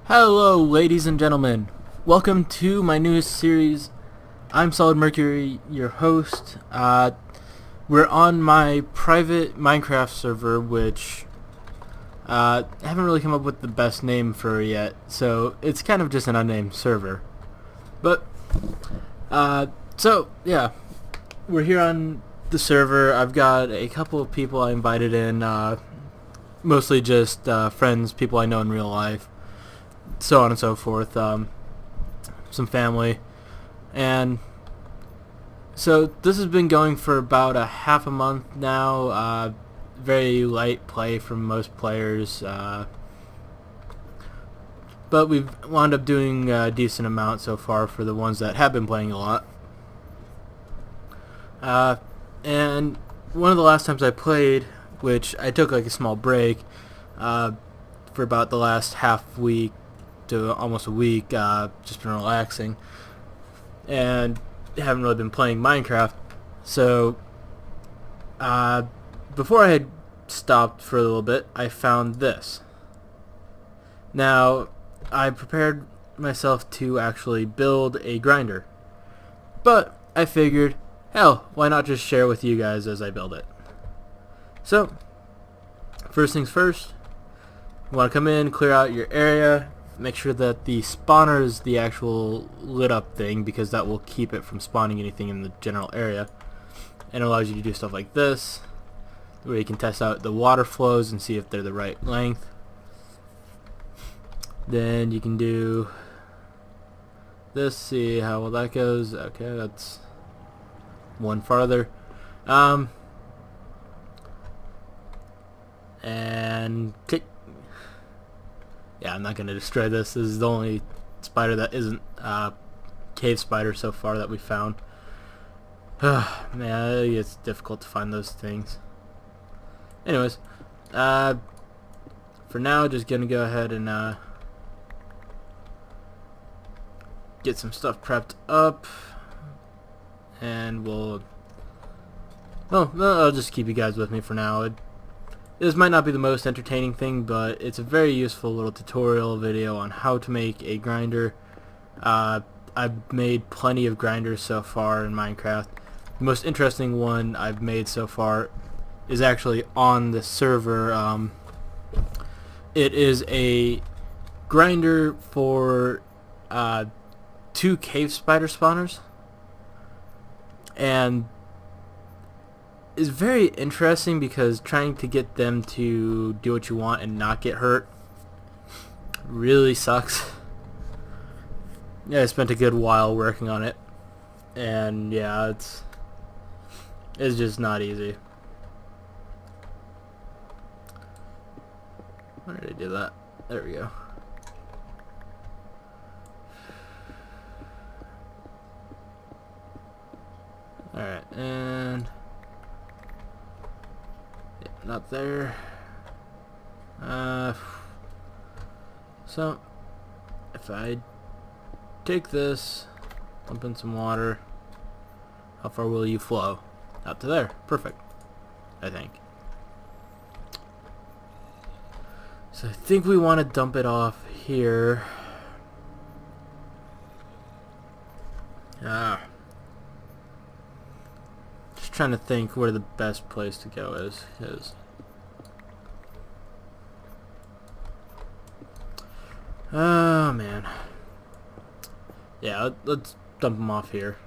Hello, ladies and gentlemen. Welcome to my newest series. I'm Solid Mercury, your host. We're on my private Minecraft server, which I haven't really come up with the best name for yet, so it's kind of just an unnamed server. But, yeah, we're here on the server. I've got a couple of people I invited in, mostly just friends, people I know in real life, so on and so forth, some family, and so this has been going for about a half a month now. Very light play from most players, but we've wound up doing a decent amount so far for the ones that have been playing a lot. And one of the last times I played, which I took like a small break for about the last half week to almost a week, just been relaxing and haven't really been playing Minecraft. So before I had stopped for a little bit, I found this. Now, I prepared myself to actually build a grinder, but I figured, hell, why not just share with you guys as I build it? So first things first, you want to come in, clear out your area. Make sure that the spawner is the actual lit up thing, because that will keep it from spawning anything in the general area, and allows you to do stuff like this, where you can test out the water flows and see if they're the right length. Then you can do this, see how well that goes. Okay, that's one farther. And click. Yeah, I'm not going to destroy this. This is the only spider that isn't cave spider so far that we found. Man, it's difficult to find those things. Anyways, for now, just going to go ahead and get some stuff prepped up. And I'll just keep you guys with me for now. This might not be the most entertaining thing, but it's a very useful little tutorial video on how to make a grinder. I've made plenty of grinders so far in Minecraft. The most interesting one I've made so far is actually on the server. It is a grinder for 2 cave spider spawners, and is very interesting because trying to get them to do what you want and not get hurt really sucks. Yeah, I spent a good while working on it, and yeah, it's just not easy. Why did I do that? There we go. Alright, and not there. So if I take this, pump in some water, how far will you flow? Out to there. Perfect, I think. So I think we want to dump it off here. Just trying to think where the best place to go is. Oh man. Yeah, let's dump them off here.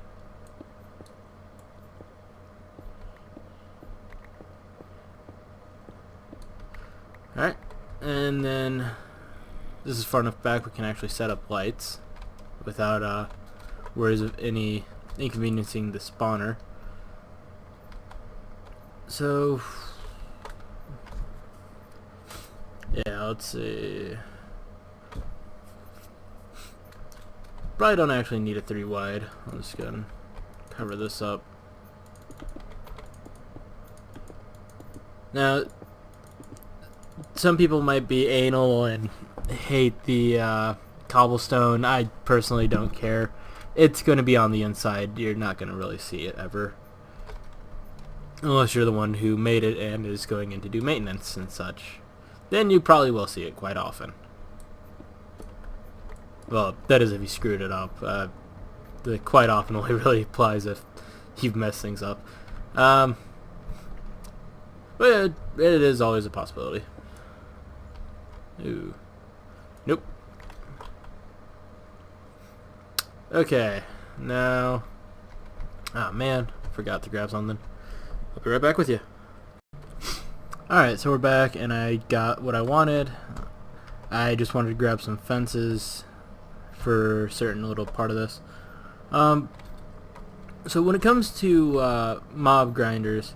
Alright, and then this is far enough back we can actually set up lights without worries of any inconveniencing the spawner. So yeah, let's see. Probably don't actually need a 3 wide. I'll just go and cover this up. Now, some people might be anal and hate the cobblestone. I personally don't care. It's going to be on the inside. You're not going to really see it ever, unless you're the one who made it and is going in to do maintenance and such. Then you probably will see it quite often. Well, that is if you screwed it up. Quite often only really applies if you've messed things up. But it is always a possibility. Ooh. Nope. Okay, now... Oh man, forgot to grab something. I'll be right back with you. Alright, so we're back and I got what I wanted. I just wanted to grab some fences for a certain little part of this. So when it comes to mob grinders,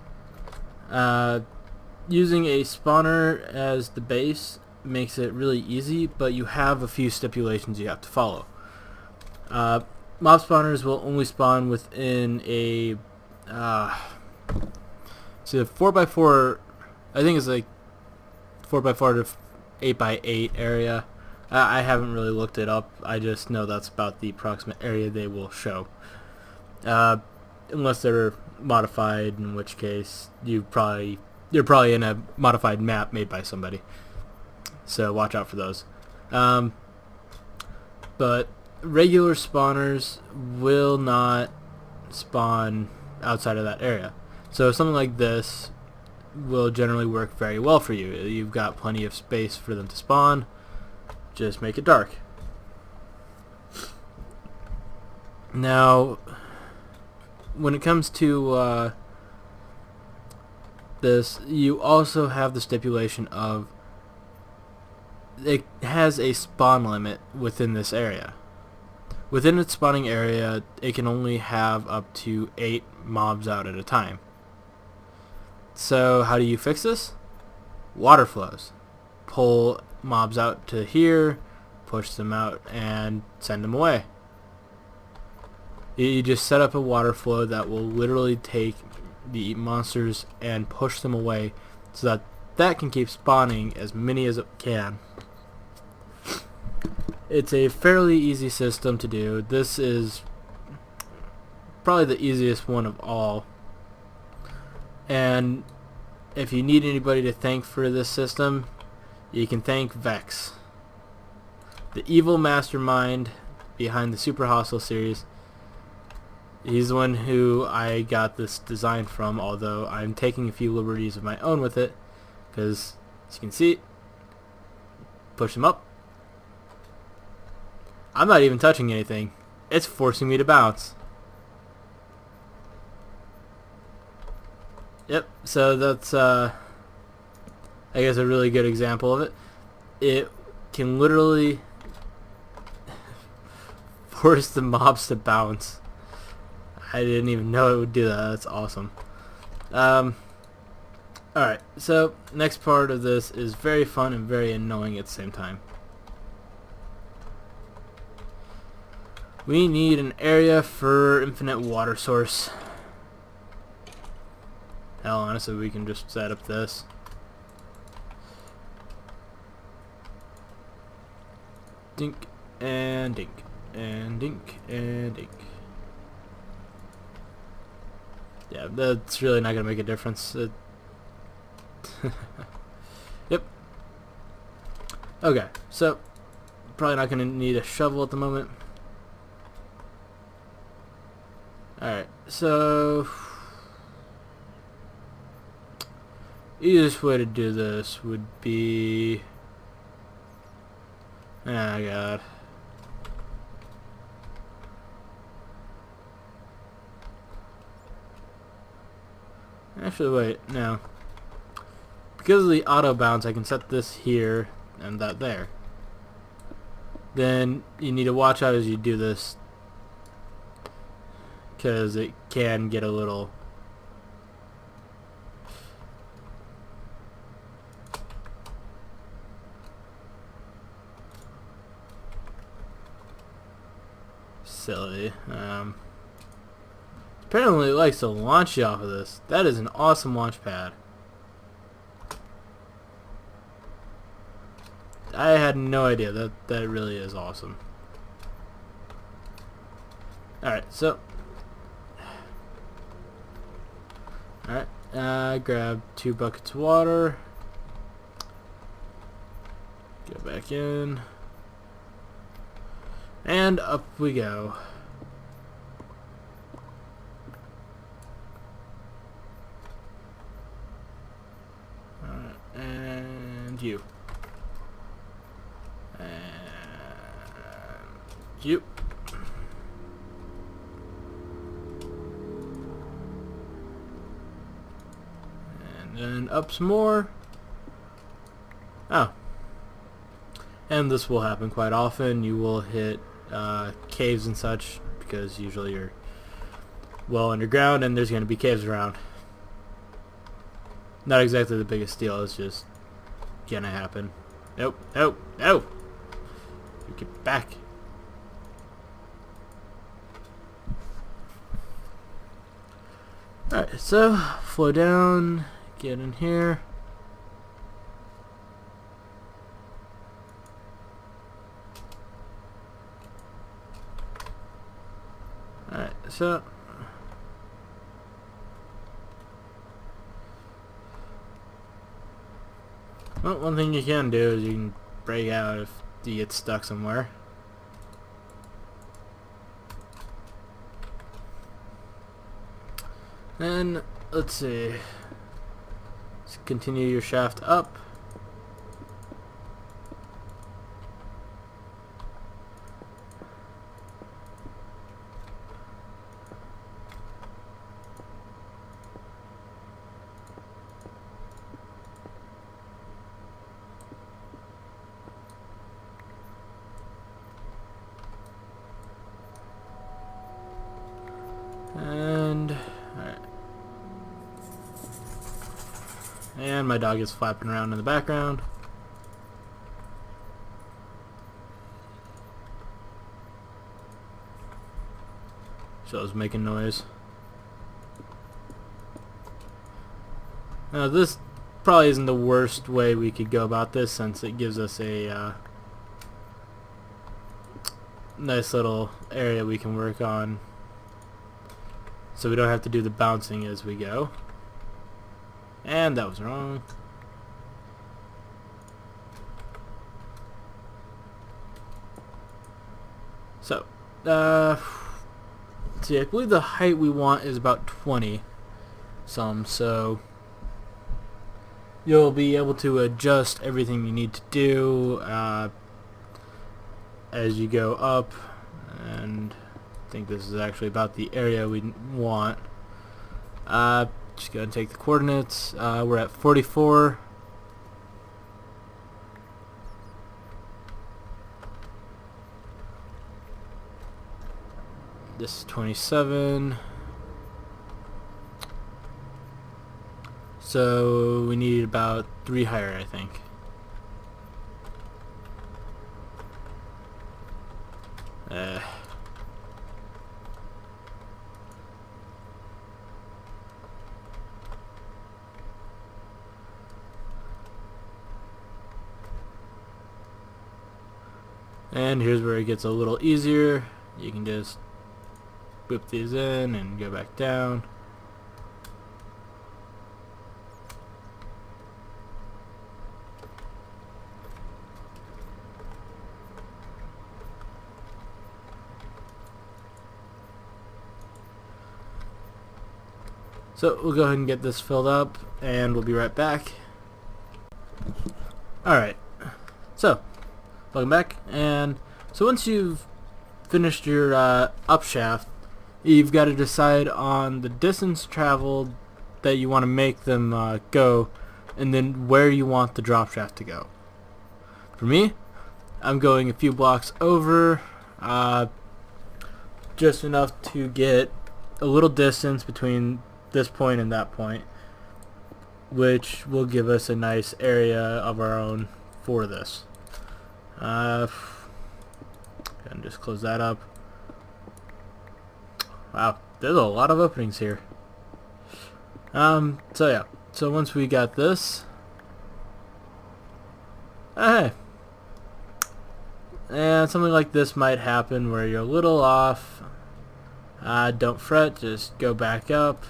using a spawner as the base makes it really easy, but you have a few stipulations you have to follow. Mob spawners will only spawn within a so 4x4, I think it's like 4x4 to 8x8 area. I haven't really looked it up. I just know that's about the approximate area they will show. Unless they're modified, in which case you're probably in a modified map made by somebody. So watch out for those. But regular spawners will not spawn outside of that area. So something like this will generally work very well for you. You've got plenty of space for them to spawn. Just make it dark. Now, when it comes to this, you also have the stipulation of it has a spawn limit within this area. Within its spawning area, it can only have up to 8 mobs out at a time. So how do you fix this? Water flows. Pull mobs out to here, push them out, and send them away. You just set up a water flow that will literally take the monsters and push them away so that that can keep spawning as many as it can. It's a fairly easy system to do. This is probably the easiest one of all. And if you need anybody to thank for this system, you can thank Vex, the evil mastermind behind the Super Hostile series. He's the one who I got this design from, although I'm taking a few liberties of my own with it, because as you can see, push him up. I'm not even touching anything. It's forcing me to bounce. Yep, so that's I guess a really good example of it. It can literally force the mobs to bounce. I didn't even know it would do that. That's awesome. Alright, so next part of this is very fun and very annoying at the same time. We need an area for infinite water source. Hell, honestly, we can just set up this. Dink and dink and dink and dink. Yeah, that's really not gonna make a difference. Yep. Okay, so probably not gonna need a shovel at the moment. Alright, so easiest way to do this would be... Ah, God. Actually, wait, no. Because of the auto bounce, I can set this here and that there. Then you need to watch out as you do this, because it can get a little... silly. Apparently it likes to launch you off of this. That is an awesome launch pad. I had no idea. That really is awesome. Alright, so alright, grab 2 buckets of water. Go back in. And up we go. And you. And you. And then up some more. Oh. And this will happen quite often. You will hit caves and such, because usually you're well underground and there's going to be caves around. Not exactly the biggest deal, it's just gonna happen. Nope, nope, no! You get back. Alright, so flow down, get in here. Alright, so well, one thing you can do is you can break out if you get stuck somewhere. And let's see. Let's continue your shaft up. And my dog is flapping around in the background. So it's making noise. Now this probably isn't the worst way we could go about this, since it gives us a nice little area we can work on, so we don't have to do the bouncing as we go. And that was wrong. So, see, I believe the height we want is about 20 some, so you'll be able to adjust everything you need to do as you go up, and I think this is actually about the area we want. Just go ahead and take the coordinates. We're at 44. This is 27. So we need about 3 higher, I think. And here's where it gets a little easier. You can just whip these in and go back down. So we'll go ahead and get this filled up, and we'll be right back. Alright, so welcome back. And so once you've finished your up shaft, you've got to decide on the distance traveled that you want to make them go, and then where you want the drop shaft to go. For me, I'm going a few blocks over, just enough to get a little distance between this point and that point, which will give us a nice area of our own for this. And just close that up. Wow, there's a lot of openings here. So yeah, so once we got this, hey, and something like this might happen where you're a little off. Don't fret, just go back up,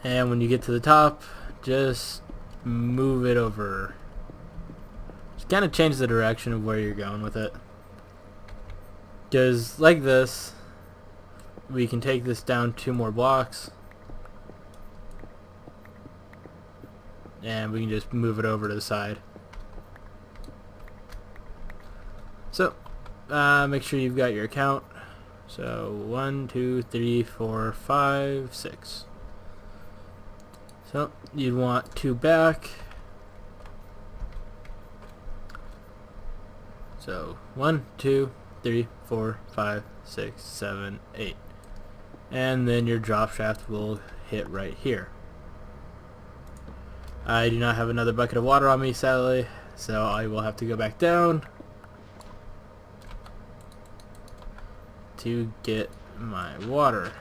and when you get to the top, just move it over. Just kind of change the direction of where you're going with it. Because like this, we can take this down 2 more blocks, and we can just move it over to the side. So make sure you've got your account. So 1, 2, 3, 4, 5, 6. So you'd want 2 back. So 1, 2, 3, 4, 5, 6, 7, 8. And then your drop shaft will hit right here. I do not have another bucket of water on me, sadly, so I will have to go back down to get my water.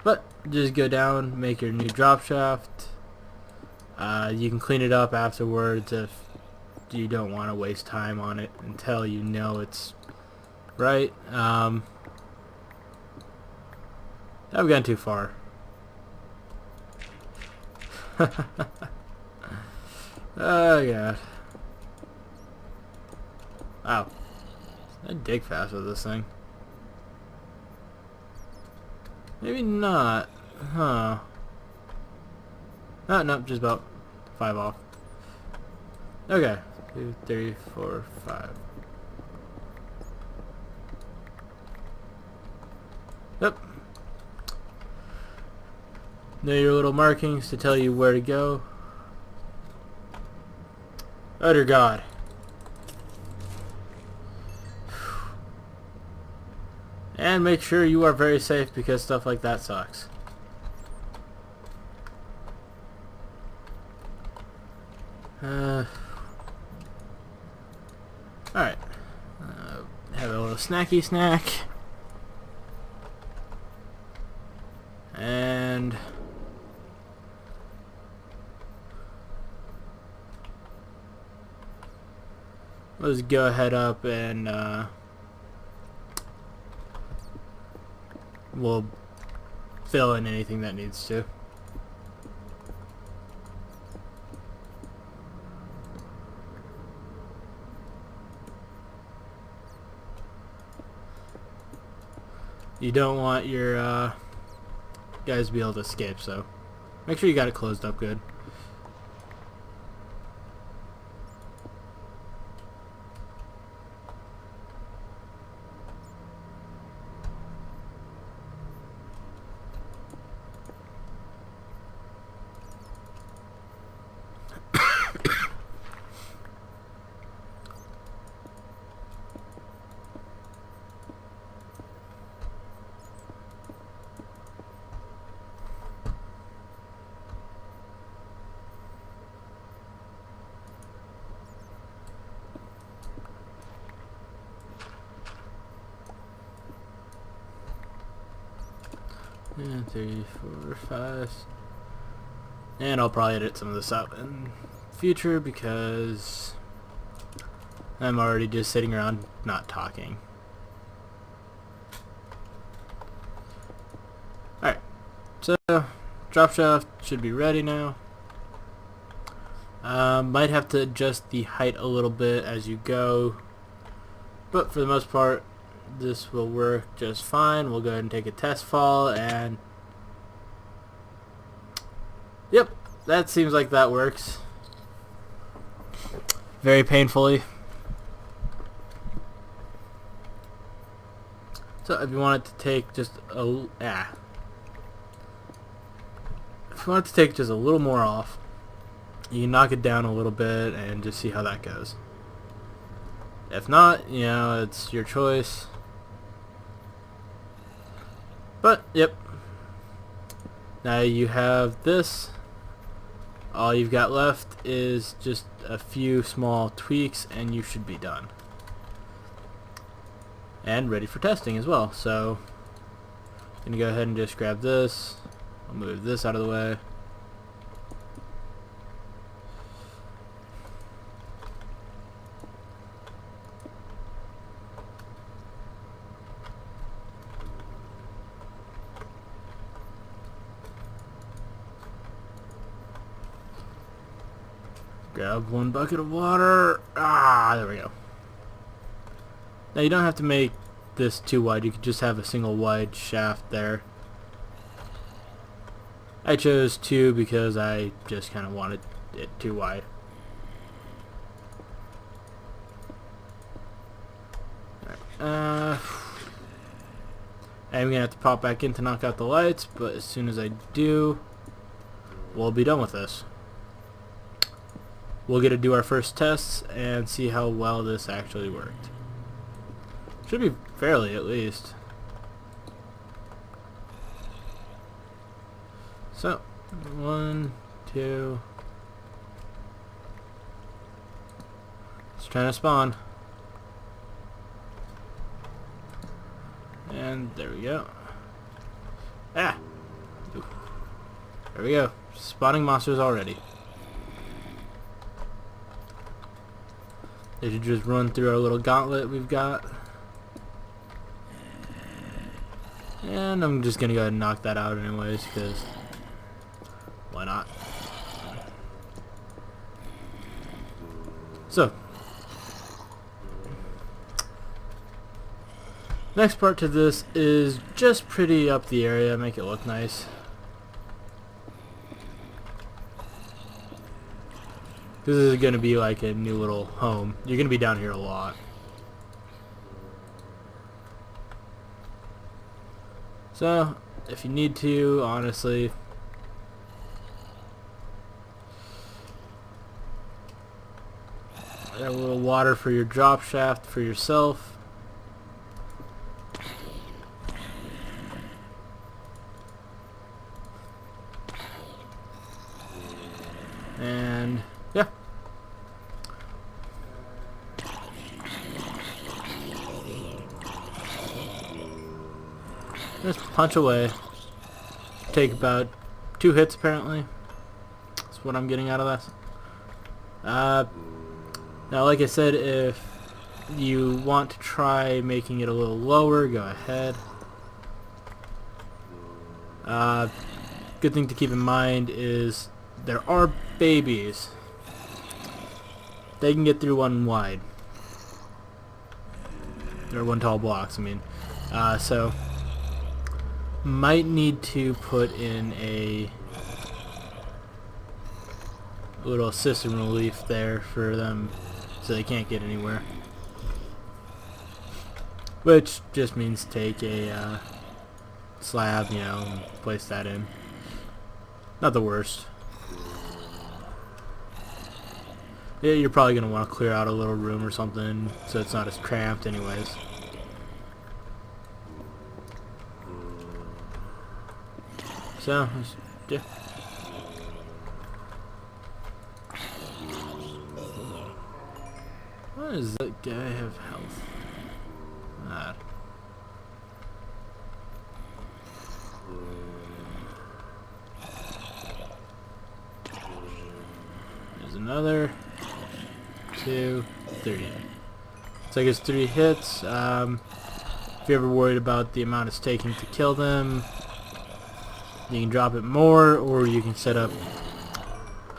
But just go down, make your new drop shaft. You can clean it up afterwards if you don't want to waste time on it until you know it's right. I've gone too far. Oh god. Wow. I dig fast with this thing. Maybe not. Huh. Oh, nope, just about 5 off. Okay. 2, 3, 4, 5. Yep. Know your little markings to tell you where to go. Oh dear God. And make sure you are very safe because stuff like that sucks. Alright. Have a little snacky snack. And let's go ahead up and we'll fill in anything that needs to. You don't want your guys to be able to escape, so make sure you got it closed up good. And 3, 4, 5. And I'll probably edit some of this out in future because I'm already just sitting around not talking. Alright, so drop shaft should be ready now. Might have to adjust the height a little bit as you go, but for the most part this will work just fine. We'll go ahead and take a test fall, and yep, that seems like that works. Very painfully. So if you want it to take just a if you want it to take just a little more off, you can knock it down a little bit and just see how that goes. If not, you know, it's your choice. But, yep. Now you have this. All you've got left is just a few small tweaks and you should be done. And ready for testing as well. So, I'm going to go ahead and just grab this. I'll move this out of the way. Grab 1 bucket of water. There we go. Now you don't have to make this too wide. You could just have a single wide shaft there. I chose 2 because I just kind of wanted it too wide. I'm gonna have to pop back in to knock out the lights, but as soon as I do, we'll be done with this. We'll get to do our first tests and see how well this actually worked. Should be fairly, at least. So, 1, 2. It's trying to spawn. And there we go. Ah! Ooh. There we go. Spawning monsters already. They should just run through our little gauntlet we've got. And I'm just gonna go ahead and knock that out anyways, because why not? So, next part to this is just pretty up the area, make it look nice. This is going to be like a new little home. You're going to be down here a lot. So, if you need to, honestly, add a little water for your drop shaft for yourself. And yeah. Just punch away. Take about 2 hits apparently. That's what I'm getting out of this. Now like I said, if you want to try making it a little lower, go ahead. Good thing to keep in mind is there are babies. They can get through 1 wide. Or 1 tall blocks, I mean. So, might need to put in a little system relief there for them so they can't get anywhere. Which just means take a slab, you know, and place that in. Not the worst. Yeah, you're probably going to want to clear out a little room or something so it's not as cramped anyways. So, yeah. Why does that guy have health? Odd. There's another. 2, 3. So I guess 3 hits. If you're ever worried about the amount it's taking to kill them, you can drop it more, or you can set up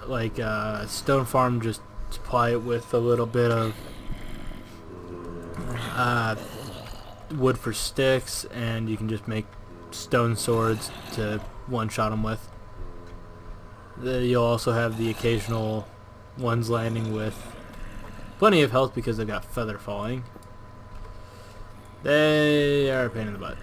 like a stone farm, just supply it with a little bit of wood for sticks, and you can just make stone swords to one-shot them with. You'll also have the occasional ones landing with plenty of health because they've got feather falling. They are a pain in the butt.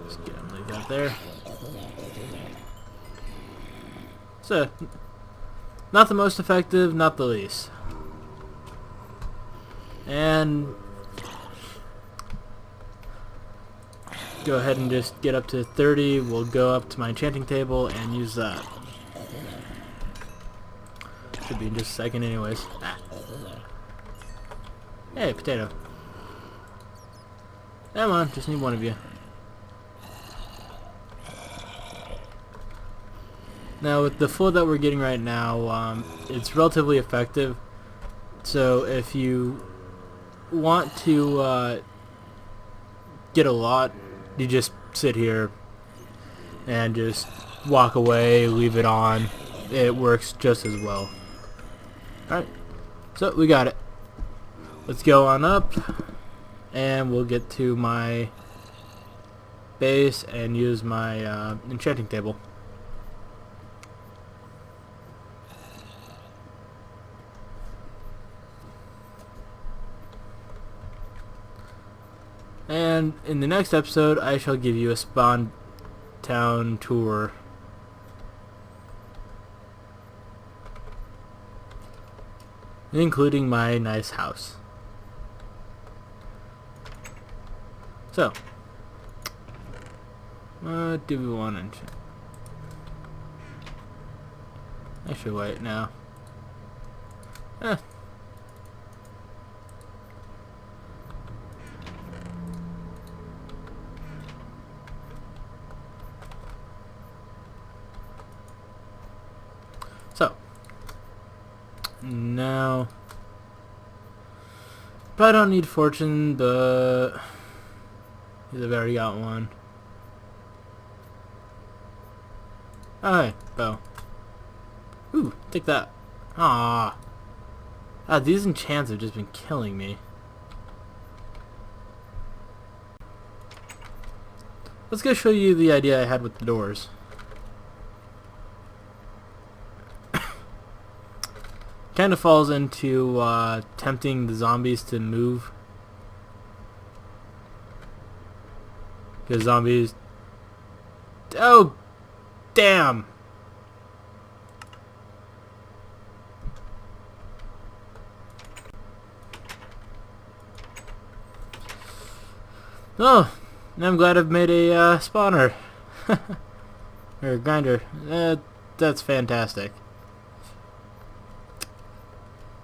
Just get them like that there. So, not the most effective, not the least. And go ahead and just get up to 30. We'll go up to my enchanting table and use that. Should be in just a second anyways. Ah. Hey, potato. Come on, just need one of you. Now with the flow that we're getting right now, it's relatively effective. So if you want to get a lot, you just sit here and just walk away, leave it on. It works just as well. Alright, so we got it. Let's go on up, and we'll get to my base and use my enchanting table. And in the next episode, I shall give you a spawn town tour. Including my nice house. So, what do we want to enchant? I should wait now. So, now, but I don't need fortune, but I've already got one. Alright, bow. Ooh, take that. Ah, these enchants have just been killing me. Let's go show you the idea I had with the doors. Kind of falls into tempting the zombies to move. Because zombies... Oh, damn! Oh, I'm glad I've made a spawner. Or a grinder. That's fantastic.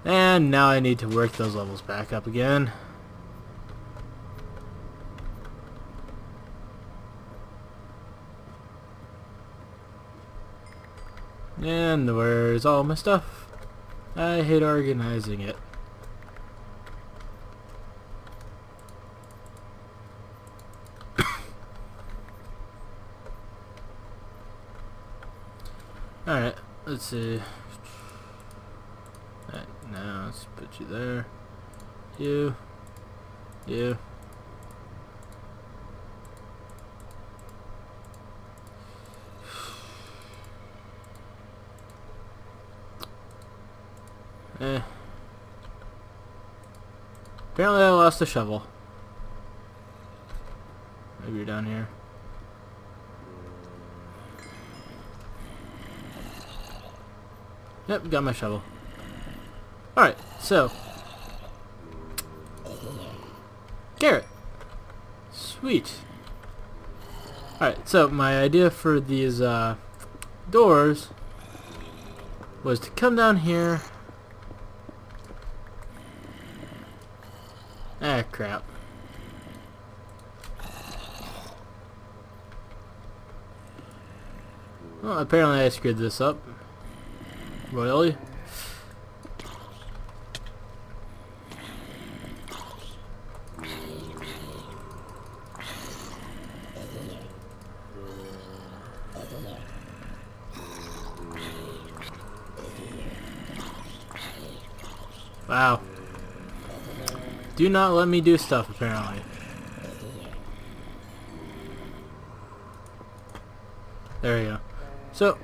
And now I need to work those levels back up again. And where's all my stuff? I hate organizing it. Alright, let's see. Alright, now let's put you there. You. Apparently I lost the shovel. Maybe you're down here. Yep, got my shovel. Alright, so. Carrot. Sweet. Alright, so my idea for these doors was to come down here. Ah, crap. Well, apparently I screwed this up royally. Wow. Do not let me do stuff, apparently. There we go. So,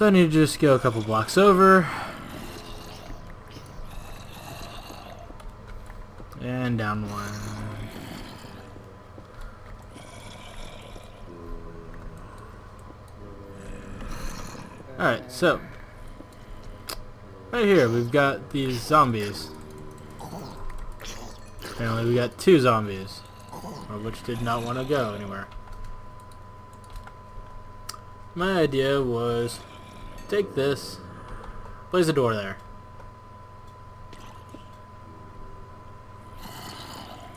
I need to just go a couple blocks over. And down one. Alright, so right here we've got these zombies. Apparently we got 2 zombies, which did not want to go anywhere. My idea was take this, place a door there.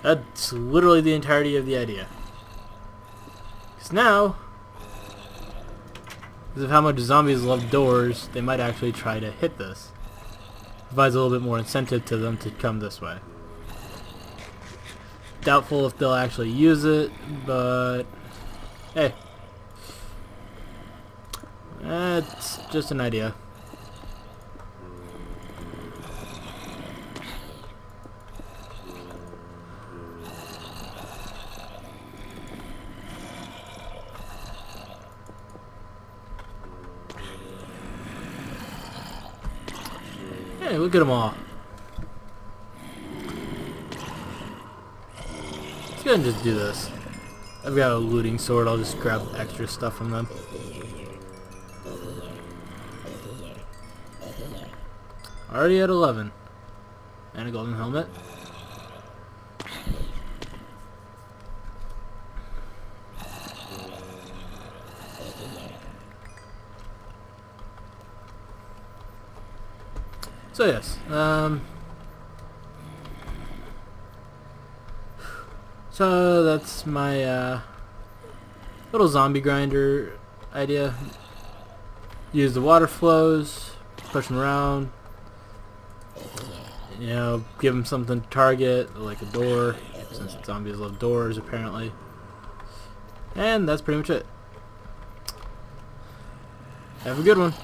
That's literally the entirety of the idea. Because now, because of how much zombies love doors, they might actually try to hit this. provides a little bit more incentive to them to come this way. Doubtful if they'll actually use it, but hey, it's just an idea. Hey, look at them all. Let's go ahead and just do this. I've got a looting sword, I'll just grab extra stuff from them. Already at 11. And a golden helmet. So yes, so that's my little zombie grinder idea. Use the water flows, push them around, you know, give them something to target, like a door, since zombies love doors apparently. And that's pretty much it. Have a good one.